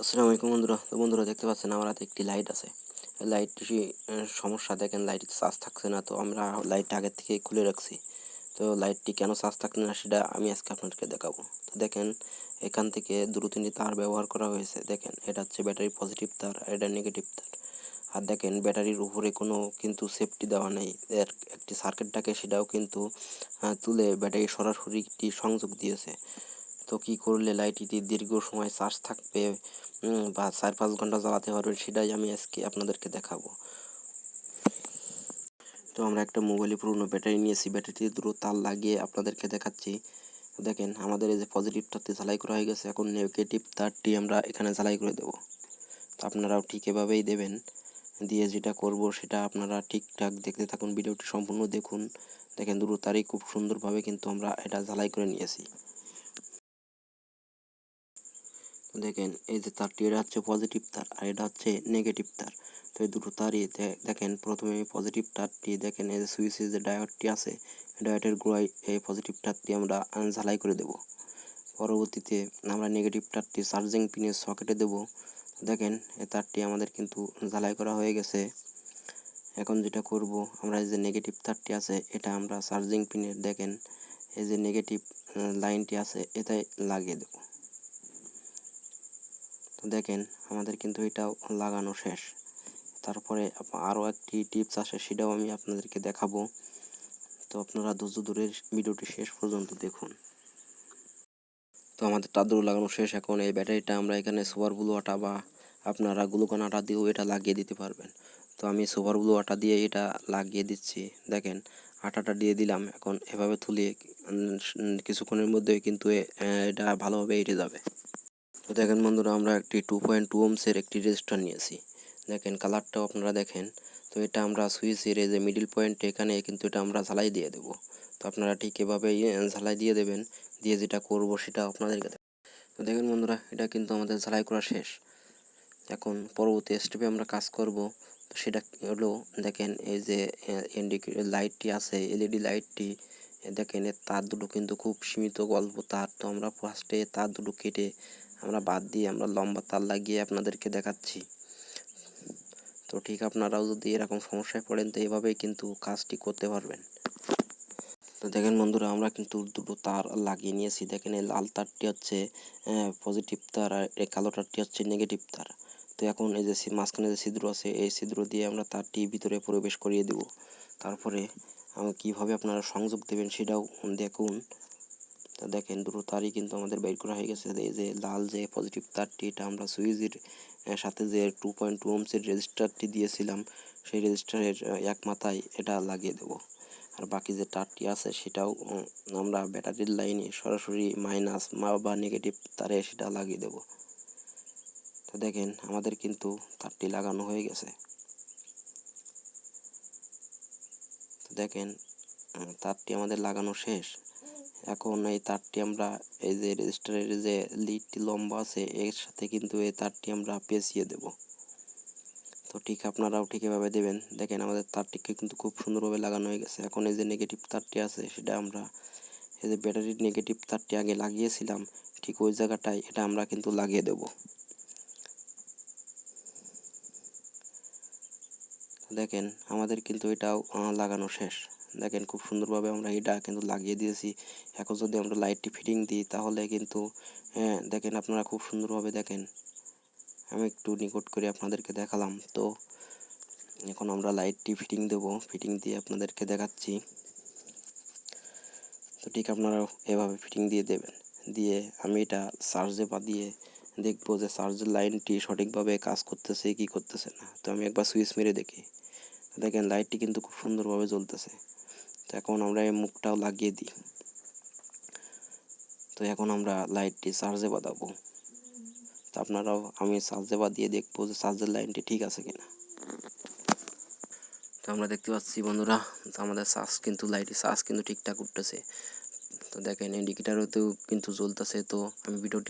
আসসালামু আলাইকুম বন্ধুরা। তো বন্ধুরা দেখতে পাচ্ছেন আমার হাতে একটি লাইট আছে। লাইটটি সমস্যা, দেখেন লাইটে চার্জ থাকছে না। তো আমরা লাইটটা আগের থেকে খুলে রাখছি। তো লাইটটি কেন চার্জ থাকছে না সেটা আমি আজকে আপনাদেরকে দেখাবো। তো দেখেন এখান থেকে দুটো তিনটি তার ব্যবহার করা হয়েছে। দেখেন এটা হচ্ছে ব্যাটারি পজিটিভ তার আর এটা নেগেটিভ তার। আর দেখেন ব্যাটারির উপরে কোনো কিন্তু সেফটি দেওয়া নেই, এর একটি সার্কিট থাকে সেটাও কিন্তু তুলে ব্যাটারি সরাসরি একটি সংযোগ দিয়েছে। তো কী করলে লাইটটি দীর্ঘ সময় চার্জ থাকবে বা 4-5 ঘন্টা জ্বালাতে পারবেন সেটাই আমি আজকে আপনাদেরকে দেখাবো। তো আমরা একটা মোবাইলে পুরনো ব্যাটারি নিয়েছি, ব্যাটারিতে দুটো তার লাগিয়ে আপনাদেরকে দেখাচ্ছি। দেখেন আমাদের এই যে পজিটিভ তারটি ঝালাই করা হয়ে গেছে, এখন নেগেটিভ তারটি আমরা এখানে ঝালাই করে দেব। তো আপনারাও ঠিক এভাবেই দেবেন। দিয়ে যেটা করব সেটা আপনারা ঠিকঠাক দেখতে থাকুন, ভিডিওটি সম্পূর্ণ দেখুন। দেখেন দুটো তারই খুব সুন্দরভাবে কিন্তু আমরা এটা ঝালাই করে নিয়েছি। দেখেন এই যে তারটি, এটা হচ্ছে পজিটিভ তার আর এটা হচ্ছে নেগেটিভ তার। তো এই দুটো তারই দেখেন, প্রথমে পজিটিভ তারটি দেখেন এই যে সুইচের যে ডায়োডটি আছে, ডায়োডের গোড়ায় এই পজিটিভ তারটি আমরা ঝালাই করে দেব। পরবর্তীতে আমরা নেগেটিভ তারটি চার্জিং পিনের সকেটে দেব। দেখেন এই তারটি আমাদের কিন্তু ঝালাই করা হয়ে গেছে। এখন যেটা করব, আমরা এই যে নেগেটিভ তারটি আছে এটা আমরা চার্জিং পিনের দেখেন এই যে নেগেটিভ লাইনটি আছে এটাই লাগিয়ে দেব। তো দেখেন আমাদের কিন্তু এটাও লাগানো শেষ। তারপরে আরও একটি টিপস আছে সেটাও আমি আপনাদেরকে দেখাবো। তো আপনারা ধৈর্য ধরে ভিডিওটি শেষ পর্যন্ত দেখুন। তো আমাদের তারগুলো লাগানো শেষ। এখন এই ব্যাটারিটা আমরা এখানে সুপার ব্লু আটা বা আপনারা গ্লুকন আটা দিয়েও এটা লাগিয়ে দিতে পারবেন। তো আমি সুপার ব্লু আটা দিয়ে এটা লাগিয়ে দিচ্ছি। দেখেন আটাটা দিয়ে দিলাম, এখন এভাবে তুলিয়ে কিছুক্ষণের মধ্যে কিন্তু এটা ভালোভাবে এঁটে যাবে। তো দেখেন বন্ধুরা, আমরা একটি 2.2 ওহমসের একটি রেজিস্টার নিয়েছি। দেখেন কালারটাও আপনারা দেখেন। তো এটা আমরা সুইচের এই যে মিডিল পয়েন্টে এখানে কিন্তু এটা আমরা ঝালাই দিয়ে দেব। তো আপনারা ঠিক এভাবেই ঝালাই দিয়ে দেবেন। দিয়ে যেটা করব সেটা আপনাদেরকে। তো দেখেন বন্ধুরা, এটা কিন্তু আমাদের ঝালাই করা শেষ। এখন পরবর্তী স্টেপে আমরা কাজ করব। তো সেটা হলো, দেখেন এই যে লাইটটি আছে, এলইডি লাইটটি, দেখেন এর তার দুটো কিন্তু খুব সীমিত অল্প তার। তো আমরা ফার্স্টে তার দুটো কেটে আমরা বাদ দিয়ে আমরা লম্বা তার লাগিয়ে আপনাদেরকে দেখাচ্ছি। তো ঠিক আপনারাও যদি এরকম সমস্যায় পড়েন তো এভাবেই কিন্তু কাজটি করতে পারবেন। তো দেখেন বন্ধুরা, আমরা কিন্তু দুটো তার লাগিয়ে নিয়েছি। দেখেন এই লাল তারটি হচ্ছে পজিটিভ তার আর এই কালো তারটি হচ্ছে নেগেটিভ তার। তো এখন এই যে মাঝখানে যে ছিদ্র আছে এই ছিদ্র দিয়ে আমরা তারটি ভিতরে প্রবেশ করিয়ে দেব। তারপরে কিভাবে আপনারা সংযোগ দেবেন সেটাও দেখুন। তো দেখেন দুটো তারই কিন্তু আমাদের বের করা হয়ে গেছে। এই যে লাল যে পজিটিভ তারটি, এটা আমরা সুইচের সাথে যে 2.2 ওহমসের রেজিস্টারটি দিয়েছিলাম সেই রেজিস্টারের এক মাথায় এটা লাগিয়ে দেব। আর বাকি যে তারটি আছে সেটাও আমরা ব্যাটারির লাইনে সরাসরি মাইনাস বা নেগেটিভ তারে সেটা লাগিয়ে দেব। তো দেখেন আমাদের কিন্তু তারটি লাগানো হয়ে গেছে। তো দেখেন তারটি আমাদের লাগানো শেষ। এখন এই তারটি আমরা এই যে রেজিস্টারের যে লিডটি লম্বা আছে এর সাথে কিন্তু এই তারটি আমরা পেঁচিয়ে দেব। তো ঠিক আপনারাও ঠিক এভাবে দেবেন। দেখেন আমাদের তারটিকে কিন্তু খুব সুন্দরভাবে লাগানো হয়ে গেছে। এখন এই যে নেগেটিভ তারটি আছে সেটা আমরা এই যে ব্যাটারির নেগেটিভ তারটি আগে লাগিয়েছিলাম ঠিক ওই জায়গাটায় এটা আমরা কিন্তু লাগিয়ে দেব। দেখেন আমাদের কিন্তু এটাও লাগানো শেষ। দেখেন খুব সুন্দরভাবে আমরা এটা কিন্তু লাগিয়ে দিয়েছি। এখন যদি আমরা লাইটটি ফিটিং দিই তাহলে কিন্তু দেখেন আপনারা খুব সুন্দরভাবে দেখেন। আমি একটু নিকট করে আপনাদেরকে দেখালাম। তো এখন আমরা লাইটটি ফিটিং দেব, ফিটিং দিয়ে আপনাদেরকে দেখাচ্ছি। তো ঠিক আপনারাও এভাবে ফিটিং দিয়ে দেবেন। দিয়ে আমি এটা চার্জে দিয়ে দেখবো যে চার্জের লাইনটি সঠিকভাবে কাজ করতেছে কি করতেছে না। তো আমি একবার সুইচ মেরে দেখি। দেখেন লাইটটি কিন্তু খুব সুন্দরভাবে জ্বলতেছে। তো এখন আমরা এই মুখটাও লাগিয়ে দিই। তো এখন আমরা লাইটটি চার্জে বাঁধাবো। তো আপনারাও আমি চার্জে দিয়ে দেখবো যে চার্জের লাইনটি ঠিক আছে কিনা। তো আমরা দেখতে পাচ্ছি বন্ধুরা, আমাদের চার্জ কিন্তু লাইটের চার্জ কিন্তু ঠিকঠাক উঠতেছে। তো দেখেন ইন্ডিকেটারও কিন্তু জ্বলতেছে। তো আমি ভিডিওটি